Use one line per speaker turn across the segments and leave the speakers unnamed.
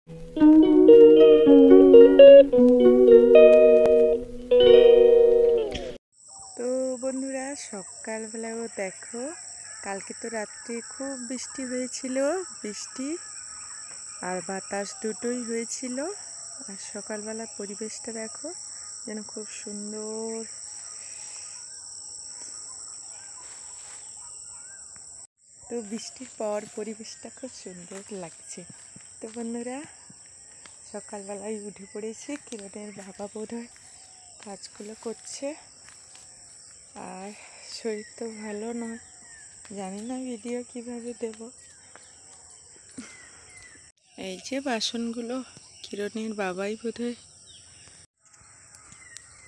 তো বন্ধুরা, সকালবেলাও দেখো, কালকে তো রাত্রে খুব বৃষ্টি হয়েছিল, বৃষ্টি আর বাতাস দুটোই হয়েছিল। আর সকালবেলা পরিবেশটা দেখো, যেন খুব সুন্দর। তো বৃষ্টির পর পরিবেশটা খুব সুন্দর লাগছে। তো বন্ধুরা, সকালবেলায় উঠে পড়েছি। কিরণের বাবা বোধহয় কাজগুলো করছে, আর শরীর তো ভালো নয়, জানি না ভিডিও কিভাবে দেব। এই যে বাসনগুলো কিরণের বাবাই বোধহয়।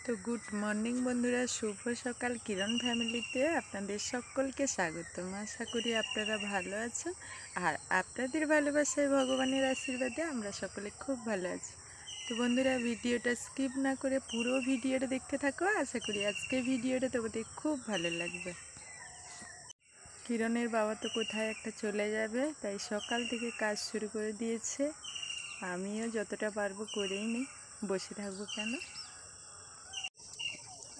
তো গুড মর্নিং বন্ধুরা, শুভ সকাল। কিরণ ফ্যামিলিতে আপনাদের সকলকে স্বাগতম। আশা করি আপনারা ভালো আছেন, আর আপনাদের ভালোবাসায় ভগবানের আশীর্বাদে আমরা সকলে খুব ভালো আছি। তো বন্ধুরা, ভিডিওটা স্কিপ না করে পুরো ভিডিওটা দেখতে থাকো। আশা করি আজকে ভিডিওটা তোমাদের খুব ভালো লাগবে। কিরণের বাবা তো কোথায় একটা চলে যাবে, তাই সকাল থেকে কাজ শুরু করে দিয়েছে। আমিও যতটা পারবো করেই নিই, বসে থাকবো কেন।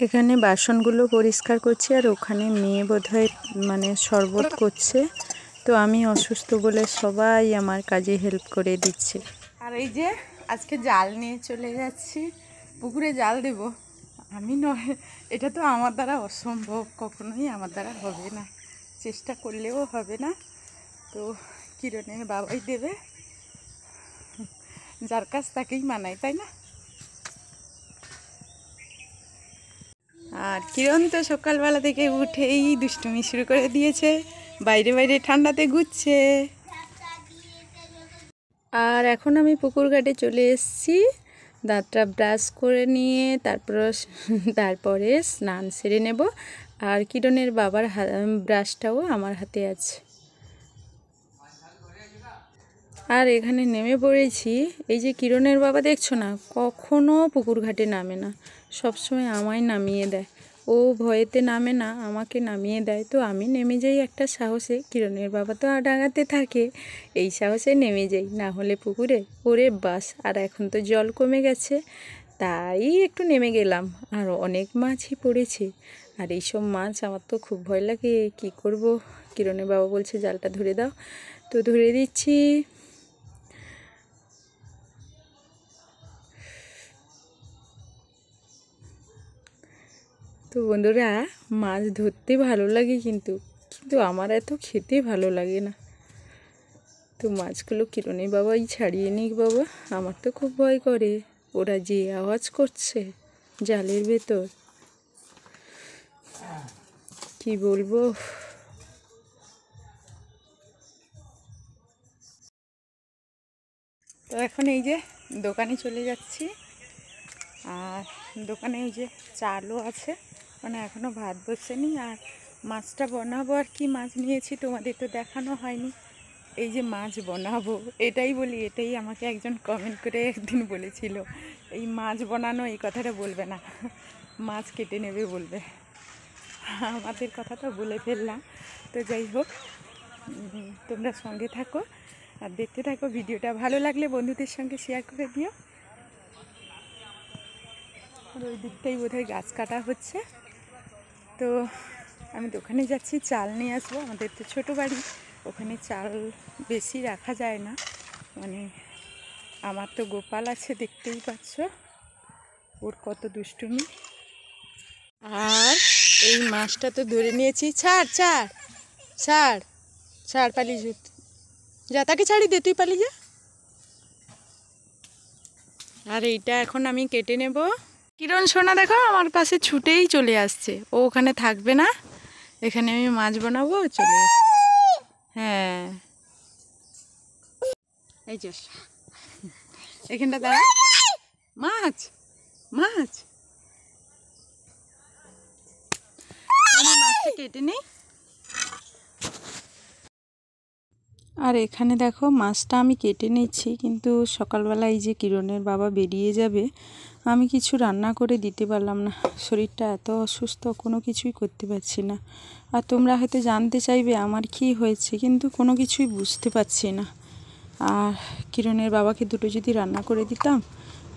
এখানে বাসনগুলো পরিষ্কার করছি, আর ওখানে মেয়ে বোধহয় শরবত করছে। তো আমি অসুস্থ বলে সবাই আমার কাজে হেল্প করে দিচ্ছে। আর এই যে আজকে জাল নিয়ে চলে যাচ্ছি, পুকুরে জাল দেব। আমি নয়, এটা তো আমার দ্বারা অসম্ভব, কখনোই আমার দ্বারা হবে না, চেষ্টা করলেও হবে না। তো কিরণের বাবাই দেবে, যার কাজ তাকেই মানায়, তাই না? আর কিরণ তো সকালবেলা থেকে উঠেই দুষ্টুমি শুরু করে দিয়েছে, বাইরে বাইরে ঠান্ডাতে ঘুরছে। আর এখন আমি পুকুর ঘাটে চলে এসেছি, দাঁতটা ব্রাশ করে নিয়ে তারপরে স্নান সেরে নেব। আর কিরণের বাবার ব্রাশটাও আমার হাতে আছে। আর এখানে নেমে পড়েছি। এই যে কিরণের বাবা দেখছো না, কখনো পুকুর ঘাটে নামে না, সবসময় আমায় নামিয়ে দেয়। ও ভয়েতে নামে না, আমাকে নামিয়ে দেয়। তো আমি নেমে যাই একটা সাহসে, কিরণের বাবা তো ডাঙাতে থাকে, এই সাহসে নেমে যাই, না হলে পুকুরে ওরে বাস। আর এখন তো জল কমে গেছে, তাই একটু নেমে গেলাম। আর অনেক মাছই পড়েছে, আর এইসব মাছ আমার তো খুব ভয় লাগে, কি করব। কিরণের বাবা বলছে জালটা ধরে দাও, তো ধরে দিচ্ছি। তো বন্ধুরা, মাছ ধরতে ভালো লাগে, কিন্তু আমার এত খেতে ভালো লাগে না। তো মাছগুলো কিরণের বাবাই ছাড়িয়ে নিক বাবা, আমার তো খুব ভয় করে। ওরা যে আওয়াজ করছে জালের ভেতর, কি বলবো। তো এখন এই যে দোকানে চলে যাচ্ছি, আর দোকানে এই যে চালও আছে, এখনও ভাত বসেনি। আর মাছটা বানাবো, আর কি মাছ নিয়েছি তোমাদের তো দেখানো হয়নি। এই যে মাছ বানাবো, এটাই বলি, এটাই আমাকে একজন কমেন্ট করে একদিন বলেছিল, এই মাছ বানানো এই কথাটা বলবে না, মাছ কেটে নেবে বলবে। আমাদের কথাটা বলে ফেললাম। তো যাই হোক, তোমরা সঙ্গে থাকো আর দেখতে থাকো। ভিডিওটা ভালো লাগলে বন্ধুদের সঙ্গে শেয়ার করে দিও। আর ওই দিকটাই বোধহয় গাছ কাটা হচ্ছে। তো আমি দোকানে যাচ্ছি, চাল নিয়ে আসবো। আমাদের তো ছোটো বাড়ি, ওখানে চাল বেশি রাখা যায় না। আমার তো গোপাল আছে, দেখতেই পাচ্ছ, ওর কত দুষ্টুমি। আর এই মাছটা তো ধরে নিয়েছি। ছাড় ছাড় ছাড় ছাড়, পালিয়ে যা, তাকে ছাড়ি দে, তুই পালিয়ে যা। আর এইটা এখন আমি কেটে নেব। কিরণ সোনা দেখো, আমার পাশে ছুটেই চলে আসছে, ও ওখানে থাকবে না, এখানে আমি মাছ বানাবো, চলে আসছে। হ্যাঁ, এই যে এখানটা দাঁড়া, মাছ মাছ, আমি মাছটা কেটে নিই। আর এখানে দেখো মাছটা আমি কেটে নিচ্ছি, কিন্তু সকালবেলা এই যে কিরণের বাবা বেরিয়ে যাবে, আমি কিছু রান্না করে দিতে পারলাম না। শরীরটা এত অসুস্থ, কোনো কিছুই করতে পারছি না। আর তোমরা হয়তো জানতে চাইবে আমার কি হয়েছে, কিন্তু কোনো কিছুই বুঝতে পারছি না। আর কিরণের বাবাকে দুটো যদি রান্না করে দিতাম,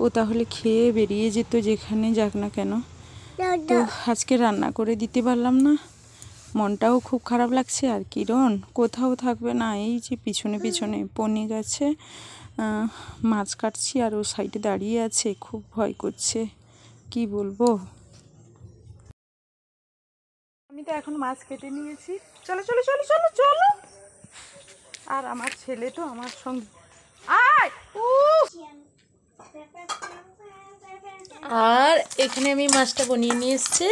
ও তাহলে খেয়ে বেরিয়ে যেত যেখানে যাক না কেন। তো আজকে রান্না করে দিতে পারলাম না, মনটাও খুব খারাপ লাগছে। আর কিরণ কোথাও থাকবে না, এই যে পিছনে পিছনে পনি গাছে মাছ কাটছি আর ও সাইডে দাঁড়িয়ে আছে, খুব ভয় করছে, কি বলবো। আমি তো এখন মাছ কেটে নিয়েছি, চলো চলো চলো চলো চলো। আর আমার ছেলে তো আমার সঙ্গে আয়।
আর এখানে আমি মাছটা বানিয়ে নিয়ে এসেছি,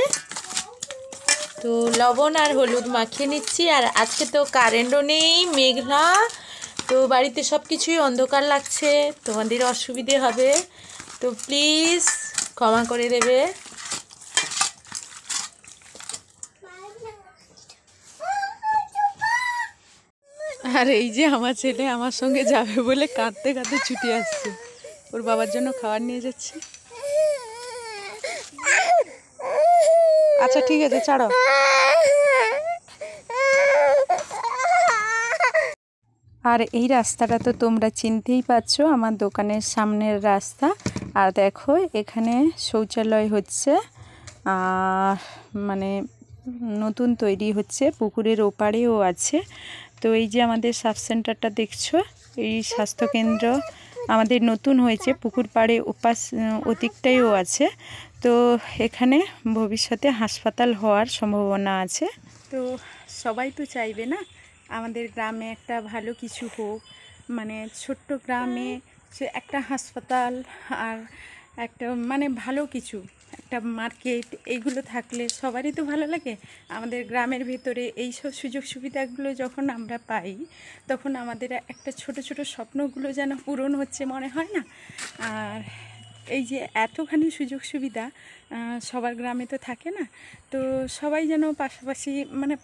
তো লবণ আর হলুদ মাখিয়ে নিচ্ছি। আর আজকে তো কারেন্টও নেই, মেঘলা, তো বাড়িতে সব কিছুই অন্ধকার লাগছে, তোমাদের অসুবিধে হবে, তো প্লিজ ক্ষমা করে দেবে।
আর এই যে আমার ছেলে আমার সঙ্গে যাবে বলে কাঁদতে কাঁদতে ছুটে আসছে, ওর বাবার জন্য খাবার নিয়ে যাচ্ছে। আচ্ছা ঠিক আছে, ছাড়ো। আর এই রাস্তাটা তো তোমরা চিনতেই পারছো, আমার দোকানের সামনের রাস্তা। আর দেখো এখানে শৌচালয় হচ্ছে, মানে নতুন তৈরি হচ্ছে, পুকুরের ওপারেও আছে। তো এই যে আমাদের সাব সেন্টারটা দেখছো, এই স্বাস্থ্যকেন্দ্র আমাদের নতুন হয়েছে, পুকুর পাড়ে অতিকটাইও আছে। তো এখানে ভবিষ্যতে হাসপাতাল হওয়ার সম্ভাবনা আছে। তো সবাই তো চাইবে না আমাদের গ্রামে একটা ভালো কিছু হোক, মানে ছোট্ট গ্রামে সে একটা হাসপাতাল আর একটা মানে ভালো কিছু, একটা মার্কেট, এইগুলো থাকলে সবারই তো ভালো লাগে। আমাদের গ্রামের ভেতরে এই সব সুযোগ সুবিধাগুলো যখন আমরা পাই, তখন আমাদের একটা ছোট ছোট স্বপ্নগুলো যেন পূরণ হচ্ছে মনে হয় না। আর এই যে এতখানি সুযোগ সুবিধা সবার গ্রামে তো থাকে না, তো সবাই যেন পাশাপাশি মানে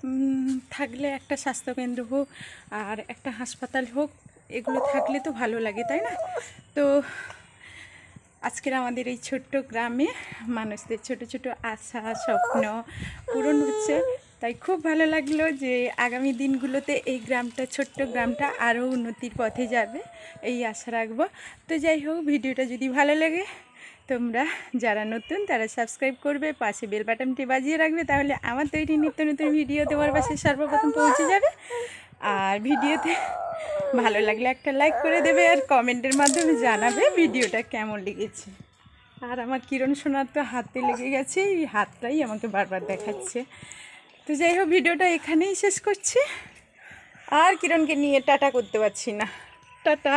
থাকলে একটা স্বাস্থ্যকেন্দ্র হোক আর একটা হাসপাতাল হোক, এগুলো থাকলে তো ভালো লাগে, তাই না? তো আজকের আমাদের এই ছোট্ট গ্রামে মানুষদের ছোট ছোট আশা স্বপ্ন পূরণ হচ্ছে, তাই খুব ভালো লাগলো যে আগামী দিনগুলোতে এই গ্রামটা, ছোট্ট গ্রামটা আরও উন্নতির পথে যাবে, এই আশা রাখবো। তো যাই হোক, ভিডিওটা যদি ভালো লাগে তোমরা যারা নতুন তারা সাবস্ক্রাইব করবে, পাশে বেল বাটনটি বাজিয়ে রাখবে, তাহলে আমার তৈরি নিত্য নতুন ভিডিও তোমার পাশে সর্বপ্রথম পৌঁছে যাবে। আর ভিডিওতে ভালো লাগলে একটা লাইক করে দেবে আর কমেন্টের মাধ্যমে জানাবে ভিডিওটা কেমন লেগেছে। আর আমার কিরণ সোনার তো হাতে লেগে গেছে, এই হাতটাই আমাকে বারবার দেখাচ্ছে। তো যাই হোক, ভিডিওটা এখানেই শেষ করছি, আর কিরণকে নিয়ে টাটা করতে পারছি না, টাটা।